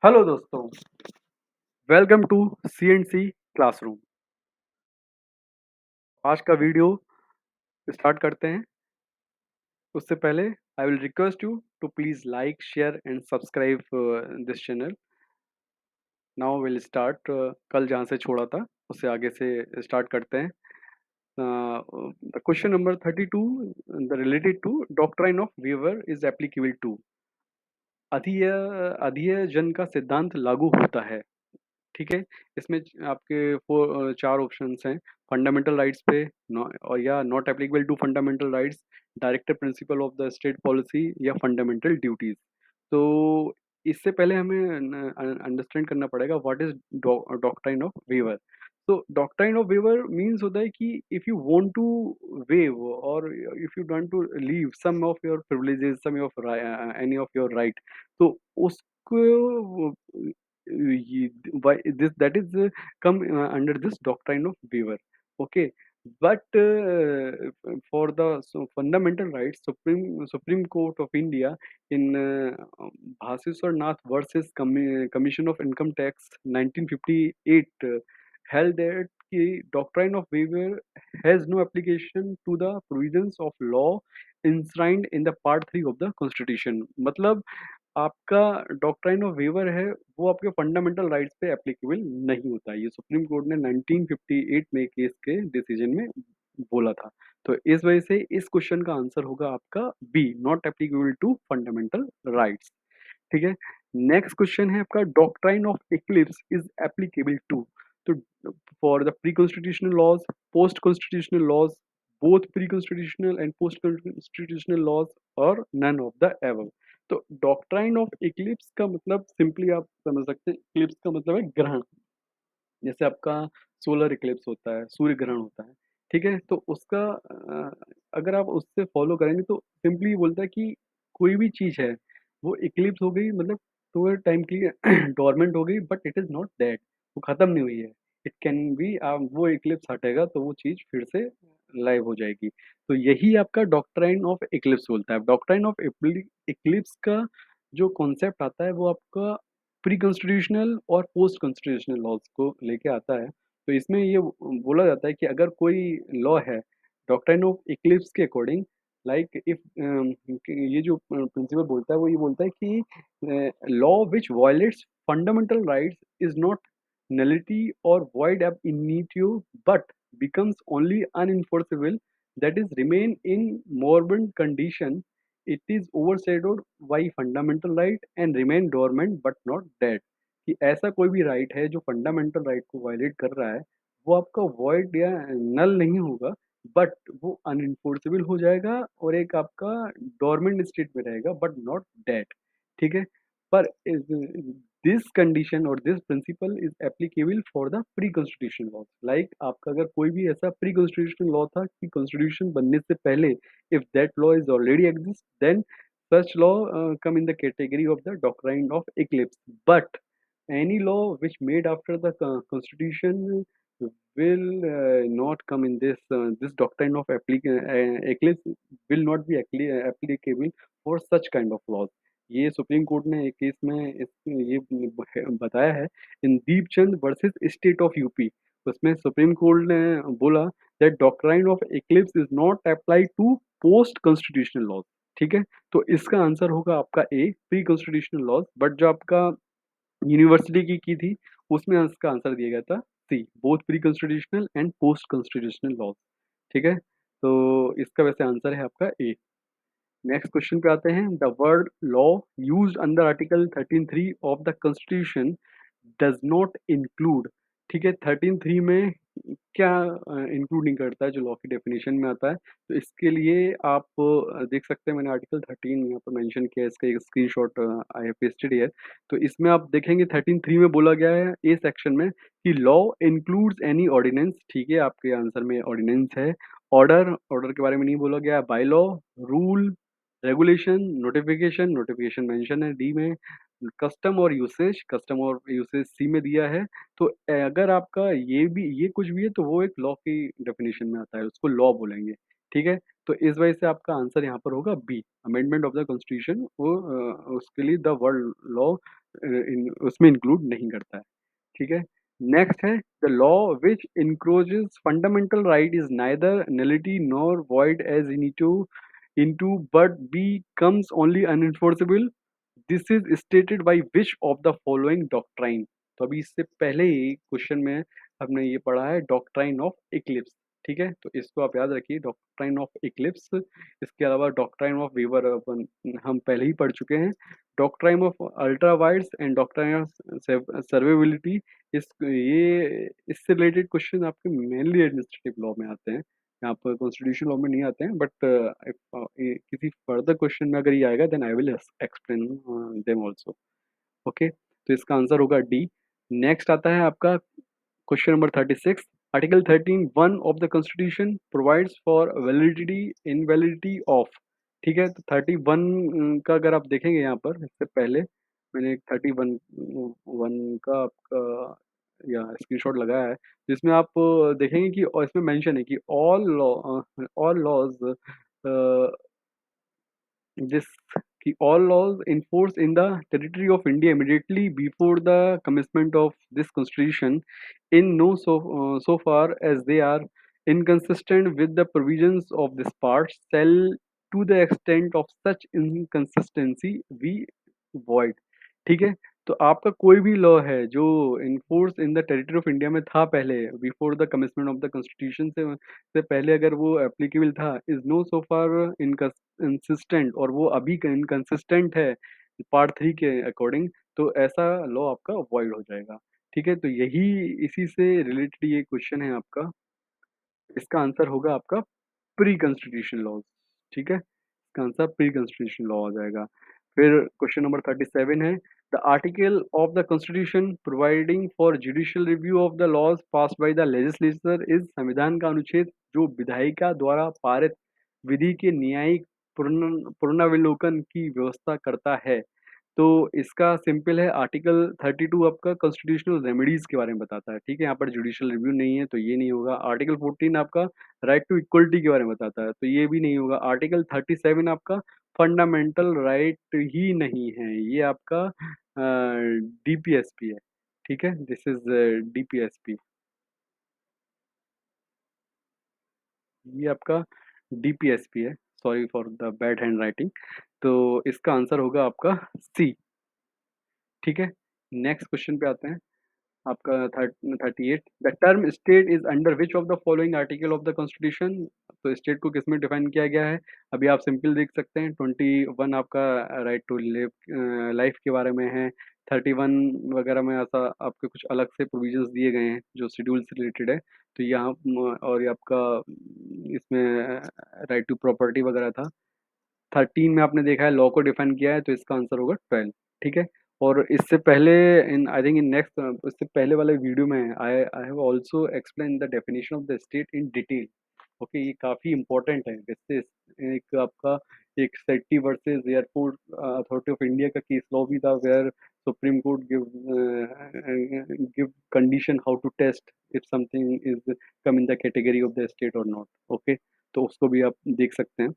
Hello दोस्तों, welcome to C classroom. आज का वीडियो स्टार्ट करते हैं। उससे पहले I will request you to please like, share and subscribe this channel. Now will start. कल जहाँ से छोड़ा था उससे आगे से स्टार्ट करते हैं। The question number 32, the related to doctrine of waiver is applicable to अधिय अधिय जन का सिद्धांत लागू होता है। ठीक है। इसमें आपके चार ऑप्शंस हैं। फंडामेंटल राइट्स पे, और या not applicable to fundamental rights, directive principle of the state policy, या फंडामेंटल ड्यूटीज। तो इससे पहले हमें अंडरस्टैंड करना पड़ेगा what is doctrine of waiver. तो डॉक्ट्राइन ऑफ वेवर मीन्स होता है कि if you want to waive, और if you want to leave some of your privileges, some of any of your right, तो उसको ये why this that is come under this doctrine of waiver. Okay. But for the fundamental rights, Supreme Court of India in Bhasiswar Nath versus Commission of Income Tax 1958 held that the doctrine of waiver has no application to the provisions of law enshrined in the part 3 of the constitution. मतलब आपका doctrine of waiver है वो आपके fundamental rights पे applicable नहीं होता। ये supreme court ने 1958 में केस के डिसीजन में बोला था। तो इस वजह से इस क्वेश्चन का आंसर होगा आपका B, not applicable to fundamental rights. ठीक है। नेक्स्ट क्वेश्चन है आपका, doctrine of eclipse is applicable to. तो for the pre constitutional laws, post constitutional laws, both pre constitutional and post constitutional laws, और none of the above. तो doctrine of eclipse का मतलब simply आप समझ सकते हैं, इक्लिप्स का मतलब है ग्रहण। जैसे आपका सोलर इक्लिप्स होता है, सूर्य ग्रहण होता है। ठीक है। तो उसका अगर आप उससे फॉलो करेंगे तो सिंपली बोलता है कि कोई भी चीज़ है वो इक्लिप्स हो गई, मतलब थोड़े टाइम के लिए डोरमेंट हो गई, but it is not dead. वो ख़त्म नहीं हुई है। इट कैन बी, वो इक्लिप्स हटेगा तो वो चीज़ फिर से लाइव हो जाएगी। तो यही आपका डॉक्ट्राइन ऑफ इक्लिप्स बोलता है। डॉक्ट्राइन ऑफ इक्लिप्स का जो कॉन्सेप्ट आता है वो आपका प्री कॉन्स्टिट्यूशनल और पोस्ट कॉन्स्टिट्यूशनल लॉज को लेके आता है। तो इसमें ये बोला जाता है कि अगर कोई लॉ है डॉक्ट्राइन ऑफ इक्लिप्स के अकॉर्डिंग, लाइक इफ ये जो प्रिंसिपल बोलता है वो ये बोलता है कि law which violets fundamental rights is not nullity or void ab initio but becomes only unenforceable, that is remain in morbid condition, it is overshadowed by fundamental right and remain dormant but not dead। कि ऐसा कोई भी right है जो fundamental right को violet कर रहा है वो आपका वॉइड या नल नहीं होगा, बट वो अनइन्फोर्सेबल हो जाएगा और एक आपका डोरमेंट स्टेट में रहेगा बट नॉट डेड। ठीक है। पर दिस कंडीशन और this principle is applicable for the pre constitution law. Like आपका अगर कोई भी ऐसा प्री कॉन्स्टिट्यूशन लॉ था कि कॉन्स्टिट्यूशन बनने से पहले, if that law is already exist, then such law come in the category of the doctrine of eclipse. But any law which made after the constitution will not come in this doctrine of eclipse, will not be applicable for such kind of laws। ये supreme court ने एक case में ये बताया है, in Deepchand versus state of UP. उसमें supreme court ने बोला that doctrine of eclipse is not apply to post constitutional laws. ठीक है। तो इसका आंसर होगा आपका A, pre constitutional laws. But जो आपका यूनिवर्सिटी की थी उसमें इसका आंसर दिया गया था C, both pre constitutional and post constitutional laws. ठीक है। तो इसका वैसे आंसर है आपका ए। नेक्स्ट क्वेश्चन पे आते हैं। The word law used under article 13(3) of the constitution does not include. ठीक है। 13(3) में क्या इंक्लूड नहीं करता है जो लॉ की डेफिनेशन में आता है। तो इसके लिए आप देख सकते हैं, मैंने आर्टिकल 13 यहाँ पर मेंशन किया है, इसका एक screenshot I have pasted here. तो इसमें आप देखेंगे 13(3) में बोला गया है ए सेक्शन में कि लॉ इंक्लूड्स एनी ऑर्डिनेंस। ठीक है। आपके आंसर में ऑर्डिनेंस है। ऑर्डर, ऑर्डर के बारे में नहीं बोला गया। By law, rule, regulation, notification, notification mention है डी में। कस्टम और यूसेज, कस्टम और यूसेज सी में दिया है। तो अगर आपका ये भी, ये कुछ भी है तो वो एक लॉ की डेफिनेशन में आता है, उसको लॉ बोलेंगे। ठीक है? तो इस वजह से आपका आंसर यहाँ पर होगा B, amendment of the constitution वो उसके लिए द वर्ल्ड लॉ इन उसमें इंक्लूड नहीं करता है। ठीक है? नेक्स्ट है the law which encroaches fundamental right is neither nullity nor void as into but becomes only unenforceable. This is stated by which of the following doctrine. तो अभी इससे पहले ही क्वेश्चन में हमने ये पढ़ा है डॉक्ट्राइन ऑफ इक्लिप्स। ठीक है, तो इसको आप याद रखिए, डॉक्ट्राइन ऑफ इक्लिप्स। इसके अलावा डॉक्ट्राइन ऑफ वीवर अपन हम पहले ही पढ़ चुके हैं। Doctrine of ultra vires and doctrine of severability, इस ये इससे रिलेटेड क्वेश्चन आपके मेनली एडमिनिस्ट्रेटिव लॉ में आते हैं, यहाँ पर कॉन्स्टिट्यूशन लॉ में नहीं आते हैं, बट किसी फर्दर क्वेश्चन में अगर ये आएगा then I will explain them also. Okay, तो इसका आंसर होगा डी। नेक्स्ट आता है आपका question number 36। Article 13(1) of the constitution provides for validity invalidity of. ठीक है, तो 31 का अगर आप देखेंगे यहाँ पर, इससे पहले मैंने एक 31 वन का आपका या स्क्रीनशॉट लगाया है, जिसमें आप देखेंगे कि और इसमें मेंशन है कि all laws this all laws enforced in the territory of India immediately before the commencement of this constitution, in no so far as they are inconsistent with the provisions of this part, shall to the extent of such inconsistency be void. ठीक है, तो आपका कोई भी law है जो enforce in the territory of India में था पहले, before the commitment of the constitution से पहले अगर वो एप्लीकेबल था, is no so far insistent, और वो अभी इनकंसिस्टेंट है पार्ट 3 के अकॉर्डिंग, तो ऐसा लॉ आपका अवॉइड हो जाएगा। ठीक है, तो यही इसी से रिलेटेड ये क्वेश्चन है आपका। इसका आंसर होगा आपका प्री कॉन्स्टिट्यूशन लॉज। ठीक है, इसका आंसर प्री कॉन्स्टिट्यूशन लॉ हो जाएगा। फिर क्वेश्चन नंबर 37 है the article of the constitution providing for judicial review of the laws passed by the legislature is. संविधान का अनुच्छेद जो विधायिका द्वारा पारित विधि के न्यायिक पुनर्विलोकन की व्यवस्था करता है। तो इसका सिंपल है, आर्टिकल 32 आपका कॉन्स्टिट्यूशनल रेमेडीज के बारे में बताता है। ठीक है, यहाँ पर जुडिशियल रिव्यू नहीं है तो ये नहीं होगा। आर्टिकल 14 आपका राइट टू इक्वलिटी के बारे में बताता है, तो ये भी नहीं होगा। आर्टिकल 37 आपका फंडामेंटल राइट ही नहीं है, ये आपका डीपीएसपी है। ठीक है, दिस इज डीपीएसपी, ये आपका डीपीएसपी है। Sorry for the bad hand writing. तो इसका आंसर होगा आपका सी। ठीक है, नेक्स्ट क्वेश्चन पे आते हैं आपका 38। The term state is under which of the following article of the constitution. तो स्टेट को किसमें डिफाइन किया गया है, अभी आप सिंपल देख सकते हैं। 21 आपका राइट टू लिव लाइफ के बारे में है। 31 वगैरह में ऐसा आपके कुछ अलग से प्रोविजंस दिए गए हैं जो शेड्यूल से रिलेटेड है। तो यहाँ और ये आपका इसमें राइट टू प्रॉपर्टी वगैरह था। 13 में आपने देखा है लॉ को डिफाइन किया है, तो इसका आंसर होगा 12। ठीक है, और इससे पहले इन आई थिंक इन नेक्स्ट इससे पहले वाले वीडियो में I I have also explain the definition of the state in detail. Okay, ये काफ़ी इंपॉर्टेंट है। जैसे एक आपका एक Shetty versus airport authority of India का केस लॉ भी था, where supreme court give condition how to test if something is come in the category of the state और नॉट। ओके, तो उसको भी आप देख सकते हैं।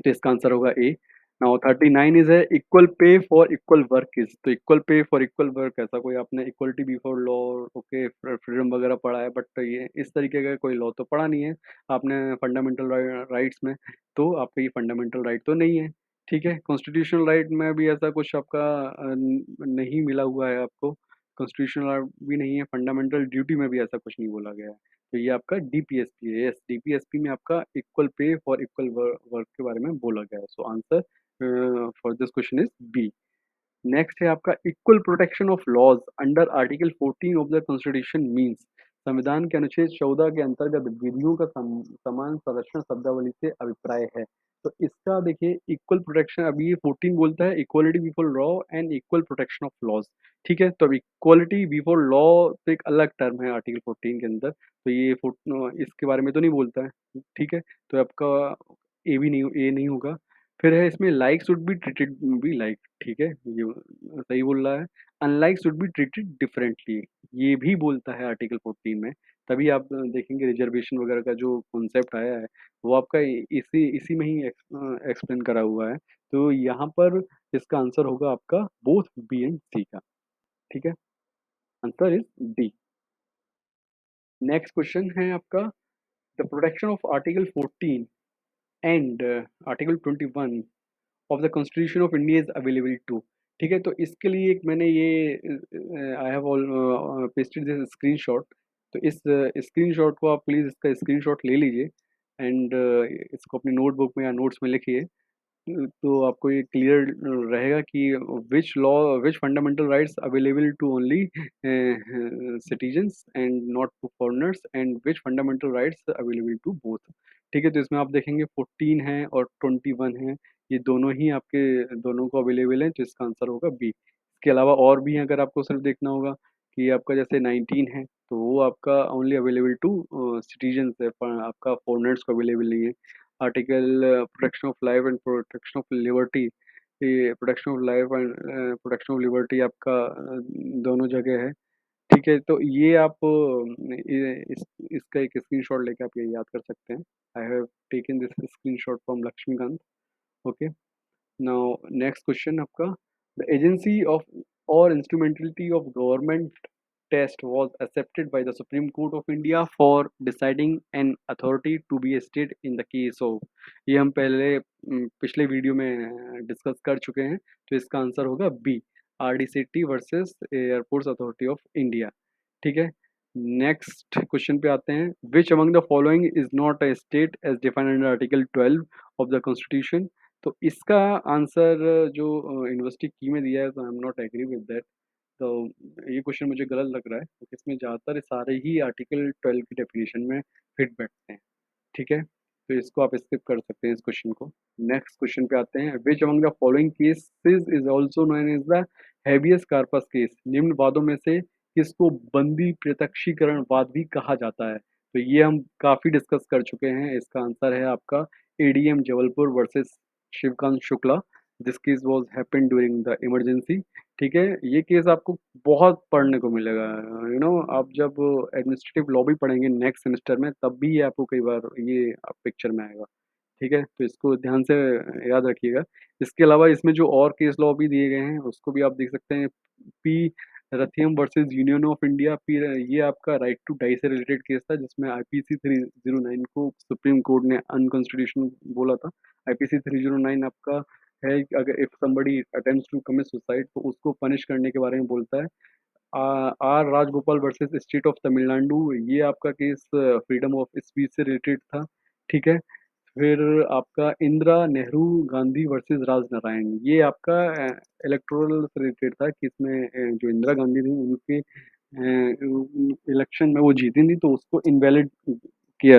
तो इसका आंसर होगा ए। नाउ 39 इज है equal pay for equal work is. तो equal pay for equal work, ऐसा कोई आपने equality before law, okay, freedom वगैरह पढ़ा है, बट ये इस तरीके का कोई लॉ तो पढ़ा नहीं है आपने फंडामेंटल राइट्स में। तो आपका ये फंडामेंटल राइट तो नहीं है। ठीक है, कॉन्स्टिट्यूशनल राइट में भी ऐसा कुछ आपका नहीं मिला हुआ है आपको। कॉन्स्टिट्यूशनल राइट भी नहीं है, फंडामेंटल ड्यूटी में भी ऐसा कुछ नहीं बोला गया है। तो ये आपका डीपीएसपी है। यस, डीपीएसपी में आपका equal pay for equal work के बारे में बोला गया है। So answer for this question is B. Next है आपका equal protection of laws under article 14 of the constitution means. संविधान के अनुच्छेद 14 के अंतर्गत विधियों का समान संरक्षण शब्दावली से अभिप्राय है। तो इसका देखिए इक्वल प्रोटेक्शन, अभी ये 14 बोलता है equality before law and equal protection of laws. ठीक है, तो अब इक्वलिटी बिफोर लॉ तो एक अलग टर्म है आर्टिकल 14 के अंदर, तो ये इसके बारे में तो नहीं बोलता है। ठीक है, तो आपका ए नहीं होगा। फिर है इसमें like should be treated be like. ठीक है, ये सही बोल रहा है। Unlike should be treated differently, ये भी बोलता है आर्टिकल 14 में। तभी आप देखेंगे रिजर्वेशन वगैरह का जो कॉन्सेप्ट आया है वो आपका इसी इसी में ही एक्सप्लेन करा हुआ है। तो यहाँ पर इसका आंसर होगा आपका बोथ बी एंड सी का। ठीक है, answer is D. Next question है आपका, the protection of article 14 and article 21 of the constitution of India is available to. ठीक है, तो इसके लिए एक मैंने ये I have all pasted this screenshot. तो इस स्क्रीनशॉट को आप प्लीज़ इसका स्क्रीनशॉट ले लीजिए एंड इसको अपनी नोटबुक में या नोट्स में लिखिए। तो आपको ये क्लियर रहेगा कि which law, which fundamental rights available to only citizens and not to foreigners and which fundamental rights available to both. ठीक है, तो इसमें आप देखेंगे 14 है और 21 है, ये दोनों ही आपके दोनों को अवेलेबल है, तो इसका आंसर होगा बी। इसके अलावा और भी हैं, अगर आपको सिर्फ देखना होगा कि आपका जैसे 19 है तो वो आपका ओनली अवेलेबल टू सिटीजन्स है, आपका फॉरेनर्स को अवेलेबल नहीं है। Article protection of life and protection of liberty, ये protection of life and protection of liberty आपका दोनों जगह है। ठीक है, तो ये आप इसका एक स्क्रीनशॉट लेके आप ये याद कर सकते हैं। I have taken this screenshot from Laxmikanth. Okay, now next question आपका, the agency of or instrumentality of government test was accepted by the Supreme Court of India for deciding an authority to be a state in the case of, ये हम पहले पिछले video में discuss कर चुके हैं, तो इसका आंसर होगा B, RDCT versus airports authority of India. ठीक है, नेक्स्ट क्वेश्चन पे आते हैं, which among the following is not a state as defined under article 12 of the constitution. तो इसका आंसर जो यूनिवर्सिटी की में दिया है, तो I am not agree with that. तो ये क्वेश्चन मुझे गलत लग रहा है, क्योंकि इसमें ज़्यादातर सारे ही आर्टिकल 12 की डेफिनेशन में फिट बैठते हैं। ठीक है, तो इसको आप स्किप कर सकते हैं इस क्वेश्चन को। नेक्स्ट क्वेश्चन पे आते हैं, which among the following cases is also known as the habeas corpus case. निम्न वादों में से किसको बंदी प्रत्यक्षीकरण वाद भी कहा जाता है। तो ये हम काफ़ी डिस्कस कर चुके हैं, इसका आंसर है आपका ADM Jabalpur versus Shivkant Shukla. This case was happen during the emergency. ठीक है, ये केस आपको बहुत पढ़ने को मिलेगा। आप जब एडमिनिस्ट्रेटिव लॉ भी पढ़ेंगे नेक्स्ट सेमेस्टर में, तब भी ये आपको कई बार ये पिक्चर में आएगा। ठीक है, तो इसको ध्यान से याद रखिएगा। इसके अलावा इसमें जो और केस लॉ भी दिए गए हैं उसको भी आप देख सकते हैं। P Rathinam versus union of India, P, ये आपका राइट टू डाई से रिलेटेड केस था, जिसमें आईपीसी 309 को सुप्रीम कोर्ट ने अनकॉन्स्टिट्यूशनल बोला था। आईपीसी 309 आपका है कि अगर if somebody attempts to commit suicide तो उसको पनिश करने के बारे में बोलता है। Are Rajagopal versus state of Tamil Nadu, ये आपका केस फ्रीडम ऑफ स्पीच से रिलेटेड था। ठीक है, फिर आपका इंदिरा नेहरू गांधी वर्सेस राजनारायण, ये आपका इलेक्टोरल से रिलेटेड था कि इसमें जो इंदिरा गांधी थी उनके इलेक्शन में वो जीती थी, तो उसको इनवैलिड किया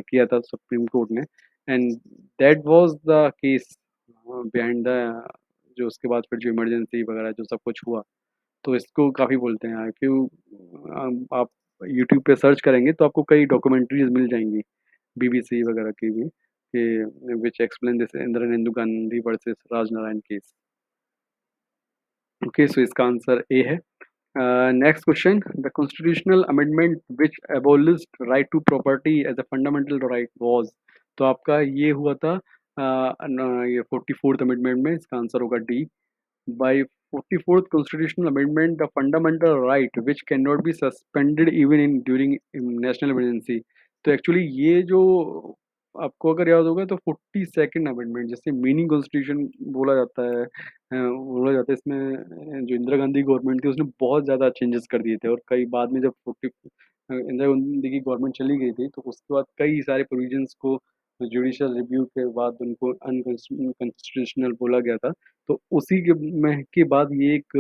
किया था सुप्रीम कोर्ट ने। And that was the case behind the, जो उसके बाद फिर जो इमरजेंसी वगैरह जो सब कुछ हुआ, तो इसको काफ़ी बोलते हैं। क्यों, आप यूट्यूब पे सर्च करेंगे तो आपको कई डॉक्यूमेंट्रीज मिल जाएंगी बीबीसी वगैरह की भी, कि which explain this Indira Gandhi versus Rajnarayan case. Okay, so इसका आंसर ए है। Next question, the constitutional amendment which abolished right to property as a fundamental right was. तो आपका ये हुआ था ये 44th अमेंडमेंट में, इसका आंसर होगा D. By 44th constitutional amendment, the fundamental right which cannot be suspended even in during national emergency। तो एक्चुअली ये जो आपको अगर याद होगा तो 42nd अमेंडमेंट, जिससे मिनी कॉन्स्टिट्यूशन बोला जाता है, बोला जाता है, इसमें जो इंदिरा गांधी गवर्नमेंट थी उसने बहुत ज़्यादा चेंजेस कर दिए थे, और कई बाद में जब 40 इंदिरा गांधी की गवर्नमेंट चली गई थी तो उसके बाद कई सारे प्रोविजंस को जुडिशियल रिव्यू के बाद उनको अनकॉन्स्टिट्यूशनल बोला गया था। तो उसी के बाद ये एक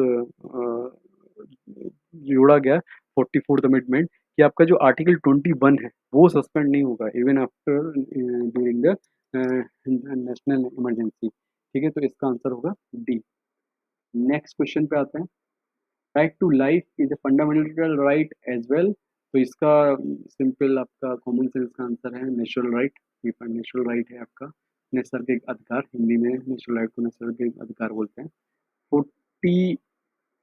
जोड़ा गया 44th अमेंडमेंट, कि आपका जो आर्टिकल 21 है वो सस्पेंड नहीं होगा even after during the national emergency. ठीक है, तो इसका आंसर होगा डी। नेक्स्ट क्वेश्चन पे आते हैं, right to life is a fundamental right as well. तो इसका सिंपल आपका कॉमन सेंस का आंसर है नेचुरल राइट। ये नेचुरल राइट है आपका नैसर्गिक अधिकार, हिंदी में नेचुरल राइट को नैसर्गिक अधिकार बोलते हैं। 40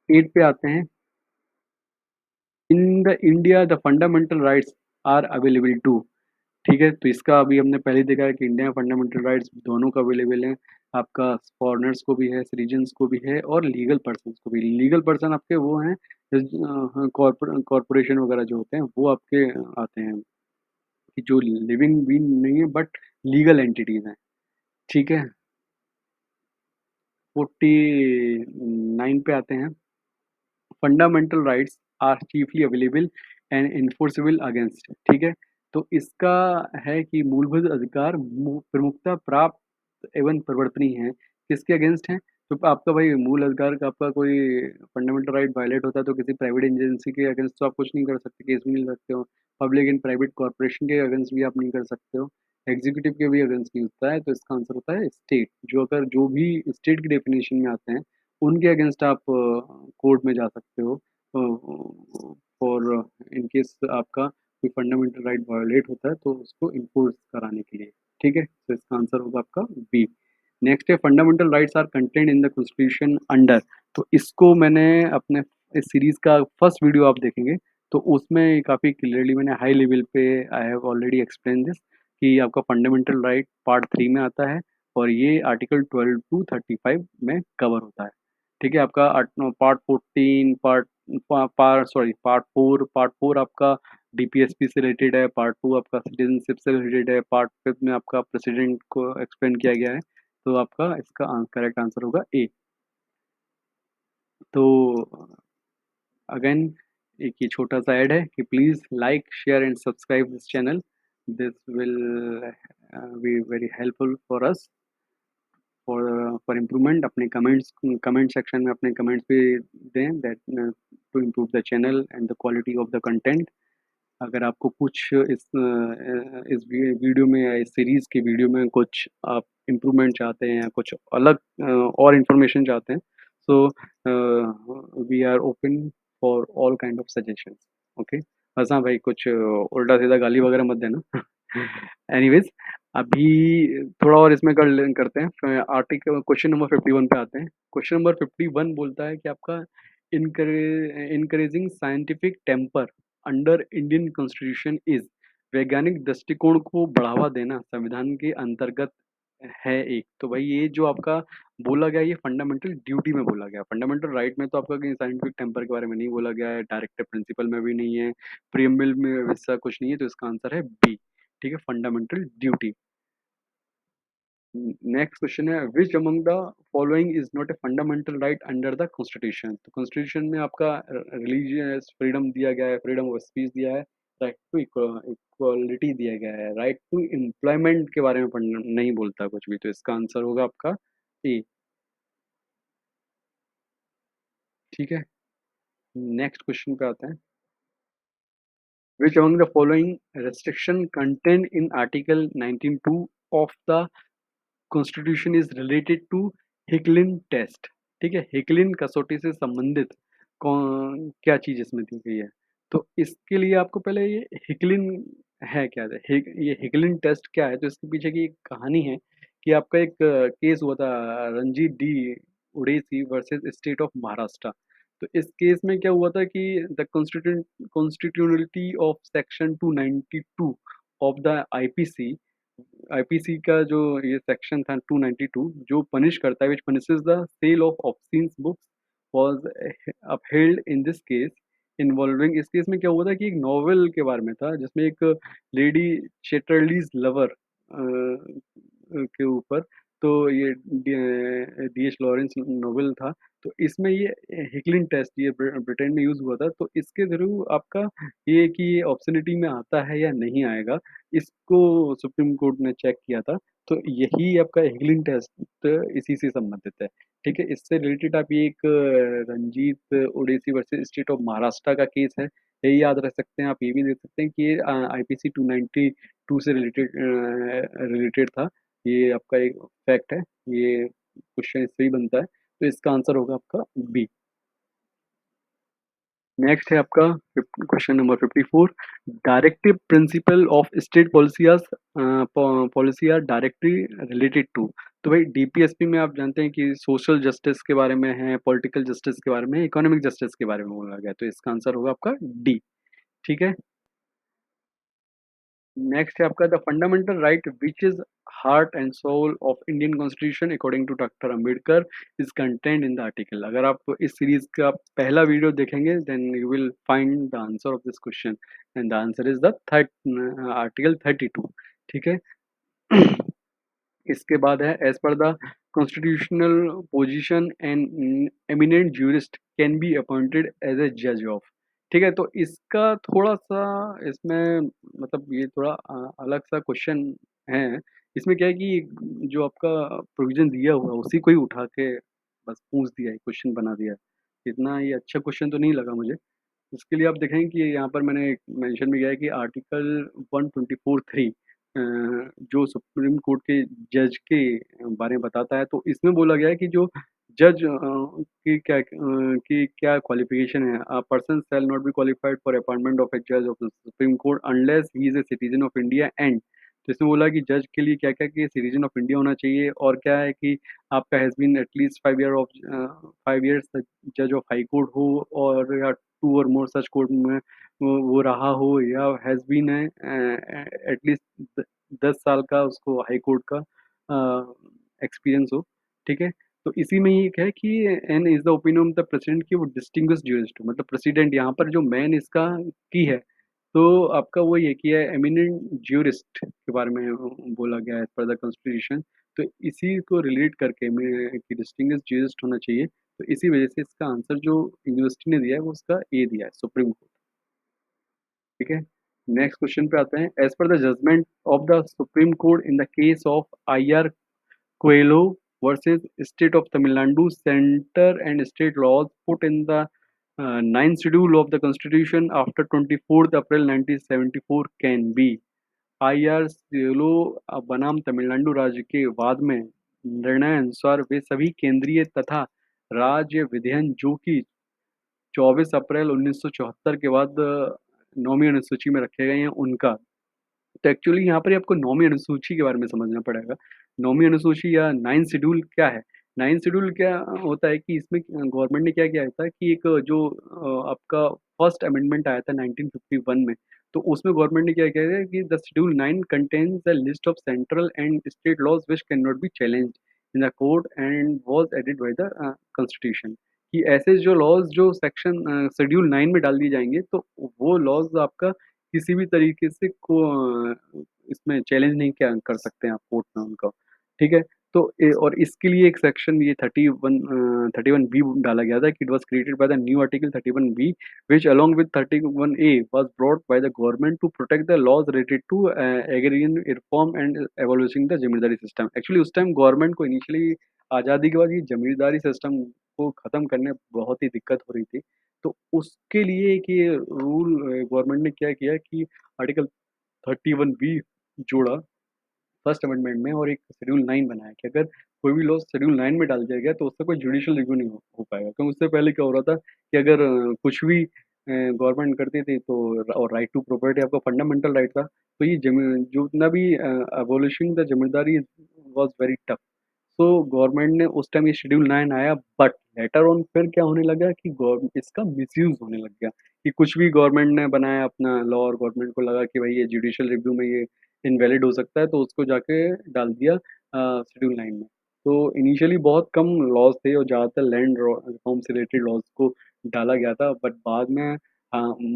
8 पे आते हैं, in the India the fundamental rights are available to. ठीक है, तो इसका अभी हमने पहले देखा है कि इंडिया में फंडामेंटल राइट्स दोनों का अवेलेबल है। आपका फॉरेनर्स को भी है, सिटीजन्स को भी है, और लीगल पर्सन को भी। लीगल पर्सन आपके वो हैं कॉरपोरेशन वगैरह जो होते हैं, वो आपके आते हैं, कि जो लिविंग भी नहीं है बट लीगल एंटिटीज हैं। ठीक है, 49 पे आते हैं, fundamental rights are chiefly available and enforceable against. ठीक है, तो इसका है कि मूलभूत अधिकार प्रमुखता प्राप्त एवं परिवर्तनीय है। किसके अगेंस्ट है? तो आपका भाई मूल अधिकार का आपका कोई फंडामेंटल राइट वायलेट होता है तो किसी प्राइवेट एजेंसी के अगेंस्ट तो आप कुछ नहीं कर सकते, केस भी नहीं कर सकते हो। पब्लिक एंड प्राइवेट कॉर्पोरेशन के अगेंस्ट भी आप नहीं कर सकते हो, एग्जीक्यूटिव के भी अगेंस्ट नहीं होता है। तो इसका आंसर होता है स्टेट। जो अगर जो भी स्टेट की डेफिनेशन में आते हैं उनके अगेंस्ट आप कोर्ट में जा सकते हो फॉर इन केस आपका कोई फंडामेंटल राइट वायोलेट होता है तो उसको इन्फोर्स कराने के लिए। ठीक है, तो इसका आंसर होगा आपका बी। नेक्स्ट है fundamental rights are content in the constitution under. तो इसको मैंने अपने इस सीरीज का फर्स्ट वीडियो आप देखेंगे तो उसमें काफ़ी क्लियरली मैंने हाई लेवल पे I have already explain this कि आपका फंडामेंटल राइट पार्ट 3 में आता है और ये आर्टिकल 12 टू 35 में कवर होता है। ठीक है, आपका पार्ट 14 पार्ट 4 आपका डीपीएसपी से रिलेटेड है, पार्ट 2 आपका सिटीजनशिप से रिलेटेड है, पार्ट 5 में आपका प्रेसिडेंट को एक्सप्लेन किया गया है। तो आपका इसका करेक्ट आंसर होगा ए। तो अगेन एक ये छोटा सा ऐड है कि please like share and subscribe this channel, this will be very helpful for us for improvement. अपने कमेंट सेक्शन में अपने कमेंट्स भी दें that to improve the channel and the quality of the content. अगर आपको कुछ इस वीडियो में या इस सीरीज़ की वीडियो में कुछ आप इम्प्रूवमेंट चाहते हैं या कुछ अलग और इन्फॉर्मेशन चाहते हैं so we are open for all kind of suggestions. Okay, बस हाँ भाई, कुछ उल्टा सीधा गाली वगैरह मत देना। एनीवेज, अभी थोड़ा और इसमें करते हैं। आर्टिकल क्वेश्चन नंबर 51 पे आते हैं। क्वेश्चन नंबर 51 बोलता है कि आपका encouraging scientific temper under Indian constitution is. वैज्ञानिक दृष्टिकोण को बढ़ावा देना संविधान के अंतर्गत है एक। तो भाई ये जो आपका बोला गया ये फंडामेंटल ड्यूटी में बोला गया। फंडामेंटल राइट में तो आपका कहीं साइंटिफिक टेम्पर के बारे में नहीं बोला गया है, डायरेक्टिव प्रिंसिपल में भी नहीं है, प्रीएम्बल में वैसा कुछ नहीं है। तो इसका आंसर है बी। ठीक है, फंडामेंटल ड्यूटी। नेक्स्ट क्वेश्चन है विच among the following is not a fundamental right under the constitution. तो कॉन्स्टिट्यूशन में आपका रिलीजियस फ्रीडम दिया गया है, फ्रीडम ऑफ स्पीच दिया है, राइट टू इक्वालिटी दिया गया है, राइट टू एम्प्लॉयमेंट के बारे में नहीं बोलता कुछ भी। तो इसका आंसर होगा आपका ए। ठीक है, नेक्स्ट क्वेश्चन पे आते हैं। Which among the following restriction contained in article 19(2) of the constitution is related to Hicklin test. ठीक है, हिकलिन कसौटी से संबंधित कौन क्या चीज़ इसमें दी गई है? तो इसके लिए आपको पहले ये हिकलिन है क्या है? ये हिकलिन टेस्ट क्या है? तो इसके पीछे की एक कहानी है कि आपका एक केस हुआ था, Ranjit D Udeshi versus state of Maharashtra. तो इस केस में क्या हुआ था कि the constitutionality of section 292 of the IPC. IPC का जो ये सेक्शन था 292 जो पनिश करता है, which punishes the sale of obscene books, was upheld in this case involving. इस केस में क्या हुआ था कि एक नॉवेल के बारे में था जिसमें एक लेडी चेटरलीज लवर के ऊपर, तो ये डीएच लॉरेंस नोवेल था। तो इसमें ये हिकलिन टेस्ट ये ब्रिटेन में यूज हुआ था। तो इसके थ्रू आपका ये कि ये ऑब्सोनिटी में आता है या नहीं आएगा, इसको सुप्रीम कोर्ट ने चेक किया था। तो यही आपका हिगलिन टेस्ट इसी से संबंधित है। ठीक है, इससे रिलेटेड आप ये एक Ranjit Udeshi versus state of Maharashtra का केस है, यही याद रख सकते हैं। आप ये भी देख सकते हैं कि ये आईपीसी 292 से रिलेटेड था। ये आपका एक फैक्ट है, ये क्वेश्चन इससे ही बनता है। तो इसका आंसर होगा आपका बी। नेक्स्ट है आपका question number 54। Directive principle of state policy are directly related to. तो भाई डीपीएसपी में आप जानते हैं कि सोशल जस्टिस के बारे में है, पॉलिटिकल जस्टिस के बारे में, इकोनॉमिक जस्टिस के बारे में बोला गया है, तो इसका आंसर होगा आपका डी। ठीक है। नेक्स्ट है आपका the fundamental right which is heart and soul of Indian constitution according to doctor Ambedkar is content in the article. अगर आप इस सीरीज का पहला वीडियो देखेंगे then you will find the answer of this question and the answer is the third article 32। ठीक है। इसके बाद है as per the constitutional position and eminent jurist can be appointed as a जज of. ठीक है, तो इसका थोड़ा सा इसमें मतलब ये थोड़ा अलग सा क्वेश्चन है। इसमें क्या है कि जो आपका प्रोविजन दिया हुआ है उसी को ही उठा के बस पूछ दिया है, क्वेश्चन बना दिया है। इतना ये अच्छा क्वेश्चन तो नहीं लगा मुझे। इसके लिए आप देखेंगे कि यहाँ पर मैंने मेंशन भी किया है कि आर्टिकल 124(3) जो सुप्रीम कोर्ट के जज के बारे में बताता है, तो इसमें बोला गया है कि जो जज की क्या क्वालिफिकेशन है। A person shall not be qualified for appointment of a जज of the supreme court unless he is a citizen of India and. तो इसमें बोला कि जज के लिए क्या क्या कि सिटीजन ऑफ इंडिया होना चाहिए, और क्या है कि आपका हैज़ बीन एटलीस्ट 5 इयर्स जज ऑफ हाई कोर्ट हो, और या 2 और मोर सच कोर्ट में वो रहा हो, या हैज़ बीन है एटलीस्ट 10 साल का उसको हाई कोर्ट का एक्सपीरियंस हो। ठीक है। तो इसी में ही एक है कि an is the opinion of the president की वो डिस्टिंग्विश ज्यूरिस्ट हो, मतलब प्रेसिडेंट यहाँ पर जो मैन इसका की है, तो आपका वो ये किया है एमिनेंट ज्यूरिस्ट के बारे में बोला गया है फॉर द कॉन्स्टिट्यूशन। तो इसी को रिलेट करके मैं कि डिस्टिंग्विश ज्यूरिस्ट होना चाहिए, तो इसी वजह से इसका आंसर जो यूनिवर्सिटी ने दिया है वो उसका ए दिया है, सुप्रीम कोर्ट। ठीक है। नेक्स्ट क्वेश्चन पे आते हैं। As per the judgement of the supreme court in the case of I R Coelho versus State of Tamil Nadu, center and state laws put in the ninth schedule of the Constitution after 24th April 1974 can be IR. Coelho बनाम तमिलनाडु राज्य के वाद में निर्णय अनुसार वे सभी केंद्रीय तथा राज्य विधायन जो कि 24 अप्रैल 1974 के बाद नौवीं अनुसूची में रखे गए हैं उनका। तो एक्चुअली यहाँ पर ही आपको नौवीं अनुसूची के बारे में समझना पड़ेगा। नौवीं अनुसूची या नाइन्थ शेड्यूल क्या है? नाइन्थ शेड्यूल क्या होता है कि इसमें गवर्नमेंट ने क्या किया था कि एक जो आपका फर्स्ट अमेंडमेंट आया था 1951 में, तो उसमें गवर्नमेंट ने क्या किया है कि the schedule 9 contains the list of central and state laws which can not be challenged in the court and was added by the constitution. कि ऐसे जो लॉज जो सेक्शन शेड्यूल 9 में डाल दिए जाएँगे, तो वो लॉज आपका किसी भी तरीके से इसमें चैलेंज नहीं क्या कर सकते हैं आप कोर्ट में उनका। ठीक है? तो और इसके लिए एक सेक्शन ये 31 बी डाला गया था कि it was created by the new article 31 B which along with 31 A was brought by the government to protect the laws related to agrarian reform and abolishing the zamindari system. Actually उस time government को initially आज़ादी के बाद ये जमींदारी system को खत्म करने में बहुत ही दिक्कत हो रही थी। तो उसके लिए एक ये रूल गवर्नमेंट ने क्या किया कि आर्टिकल 31 बी जोड़ा फर्स्ट अमेंडमेंट में, और एक शेड्यूल 9 बनाया कि अगर कोई भी लॉ शेड्यूल 9 में डाल दिया गया तो उसका कोई जुडिशियल रिव्यू नहीं हो पाएगा। क्योंकि उससे पहले क्या हो रहा था कि अगर कुछ भी गवर्नमेंट करती थी तो और राइट टू प्रॉपर्टी आपका फंडामेंटल राइट था, तो ये जमीन जो जितना भी abolishing the zamindari was very tough. तो गवर्नमेंट ने उस टाइम ये शेड्यूल 9 आया, बट लेटर ऑन फिर क्या होने लगा कि इसका मिसयूज होने लग गया कि कुछ भी गवर्नमेंट ने बनाया अपना लॉ और गवर्नमेंट को लगा कि भाई ये जुडिशियल रिव्यू में ये इनवैलिड हो सकता है, तो उसको जाके डाल दिया शेड्यूल 9 में। तो इनिशियली बहुत कम लॉज थे और ज़्यादातर लैंड रिफॉर्म से रिलेटेड लॉज को डाला गया था, बट बाद में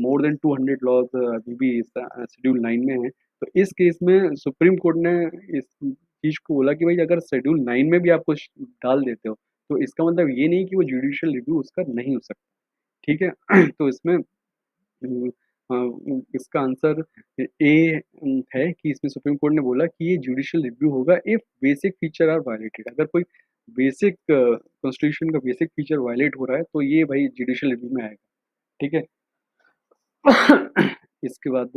मोर देन 200 लॉज अभी भी इस शेड्यूल 9 में है। तो इस केस में सुप्रीम कोर्ट ने इस चीज़ को बोला कि भाई अगर शेड्यूल 9 में भी आप कुछ डाल देते हो, तो इसका मतलब ये नहीं कि वो जुडिशियल रिव्यू उसका नहीं हो सकता। ठीक है? तो इसमें इसका आंसर ए है कि इसमें सुप्रीम कोर्ट ने बोला कि ये जुडिशियल रिव्यू होगा if basic feature are violated. अगर कोई बेसिक कॉन्स्टिट्यूशन का बेसिक फीचर वायलेट हो रहा है, तो ये भाई जुडिशियल रिव्यू में आएगा। ठीक है? इसके बाद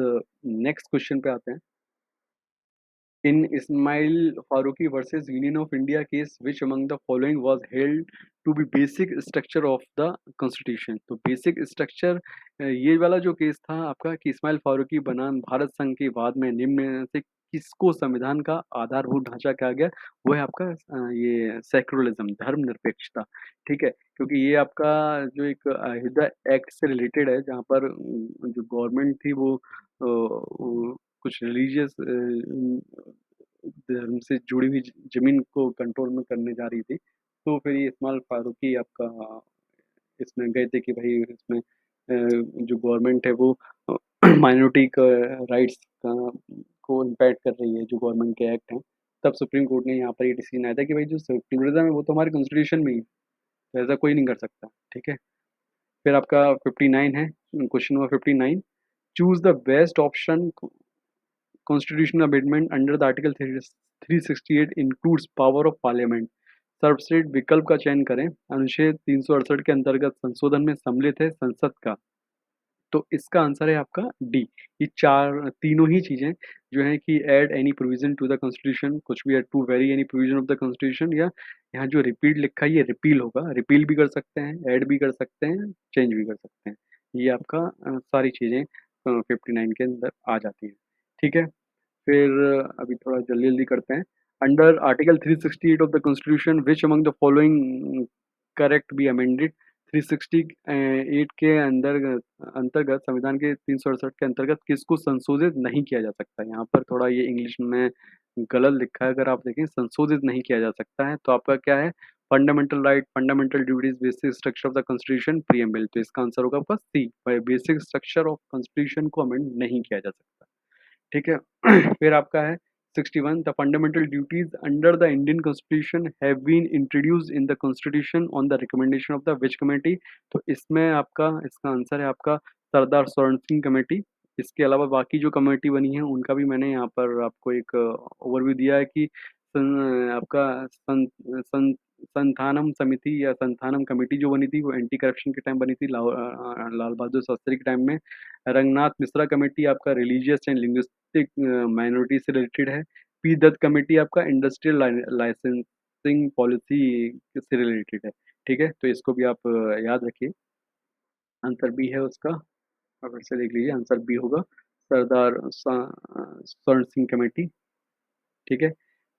नेक्स्ट क्वेश्चन पे आते हैं। In Ismail Faruqi versus Union of India case, which among the following was held to be basic structure of the constitution? तो बेसिक स्ट्रक्चर ये वाला जो केस था आपका कि इस्माइल फारूकी बनाम भारत संघ के बाद में निम्न में से किसको संविधान का आधारभूत ढांचा कहा गया, वो है आपका ये सेक्युलरिज्म, धर्मनिरपेक्षता, ठीक है? क्योंकि ये आपका जो एक अयोध्या एक्ट से रिलेटेड है, जहाँ पर जो गवर्नमेंट थी वो कुछ रिलीजियस धर्म से जुड़ी हुई ज़मीन को कंट्रोल में करने जा रही थी। तो फिर ये इस्माइल फारूकी आपका इसमें गए थे कि भाई इसमें जो गवर्नमेंट है वो माइनॉरिटी का राइट्स का को इम्पैक्ट कर रही है, जो गवर्नमेंट के एक्ट हैं। तब सुप्रीम कोर्ट ने यहाँ पर ये डिसीजन आया था कि भाई जो सेक्युलरिज़्म है वो तो हमारे कॉन्स्टिट्यूशन में ही है, तो ऐसा कोई नहीं कर सकता, ठीक है? फिर आपका 59 है, question number 59, choose the best option constitutional amendment under the article 368 includes power of parliament. सर्वश्रेष्ठ विकल्प का चयन करें। अनुच्छेद 368 के अंतर्गत संशोधन में सम्मिलित है संसद का। तो इसका आंसर है आपका डी। ये चार तीनों ही चीज़ें जो हैं कि add any provision to the constitution, कुछ भी है, to vary any provision of the constitution, या यहाँ जो रिपीट लिखा है ये रिपील होगा। रिपील भी कर सकते हैं, ऐड भी कर सकते हैं, चेंज भी कर सकते हैं। ये आपका सारी चीज़ें 59 के अंदर आ जाती हैं। ठीक है? फिर अभी थोड़ा जल्दी-जल्दी करते हैं। Under article 368 of the constitution which among the following correct be amended. 368 के अंतर्गत संविधान के 368 के अंतर्गत किसको संशोधित नहीं किया जा सकता? यहाँ पर थोड़ा ये इंग्लिश में गलत लिखा है, अगर आप देखें संशोधित नहीं किया जा सकता है, तो आपका क्या है? Fundamental right, fundamental duties, basic structure of the constitution, preamble. तो इसका आंसर होगा आपका सी, बेसिक स्ट्रक्चर ऑफ कॉन्स्टिट्यूशन को अमेंड नहीं किया जा सकता। ठीक है? फिर आपका है 61, the fundamental duties under the Indian constitution have been introduced in the constitution on the recommendation of the which committee. तो इसमें आपका इसका आंसर है आपका सरदार स्वर्ण सिंह कमेटी। इसके अलावा बाकी जो कमेटी बनी है उनका भी मैंने यहाँ पर आपको एक ओवरव्यू दिया है कि आपका संथानम समिति या संथानम कमेटी जो बनी थी वो एंटी करप्शन के टाइम बनी थी, लाल बहादुर शास्त्री के टाइम में। रंगनाथ मिश्रा कमेटी आपका रिलीजियस एंड लिंग्विस्टिक माइनॉरिटी से रिलेटेड है। पी दत्त कमेटी आपका इंडस्ट्रियल लाइसेंसिंग पॉलिसी से रिलेटेड है। ठीक है? तो इसको भी आप याद रखिए। आंसर बी है उसका, और फिर से देख लीजिए, आंसर बी होगा स्वर्ण सिंह कमेटी। ठीक है?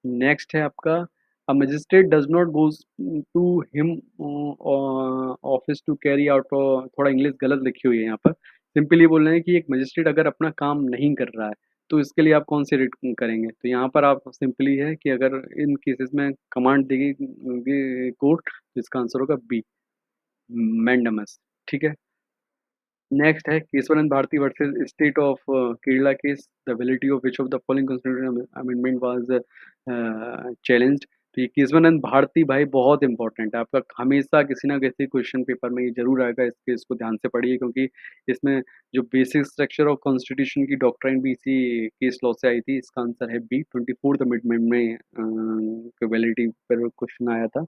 नेक्स्ट है आपका a magistrate does not goes to him office to carry out, थोड़ा इंग्लिश गलत लिखी हुई है यहाँ पर। सिंपल ये बोल रहे हैं कि एक मजिस्ट्रेट अगर अपना काम नहीं कर रहा है, तो इसके लिए आप कौन सी रीड करेंगे? तो यहाँ पर आप सिंपली है कि अगर इन केसेस में कमांड देगी कोर्ट, तो इसका आंसर होगा बी, मैंडामस। ठीक है? नेक्स्ट है Kesavananda Bharati versus state of Kerala case, the validity of which of the following constitutional amendment was challenged. तो ये केशवानंद भारती भाई बहुत इंपॉर्टेंट है आपका, हमेशा किसी ना किसी क्वेश्चन पेपर में ये जरूर आएगा, इसके इसको ध्यान से पढ़िए, क्योंकि इसमें जो बेसिक स्ट्रक्चर ऑफ कॉन्स्टिट्यूशन की डॉक्ट्राइन भी इसी केस लॉ से आई थी। इसका आंसर है बी, 24th अमेंडमेंट में वैलिडिटी पर क्वेश्चन आया था।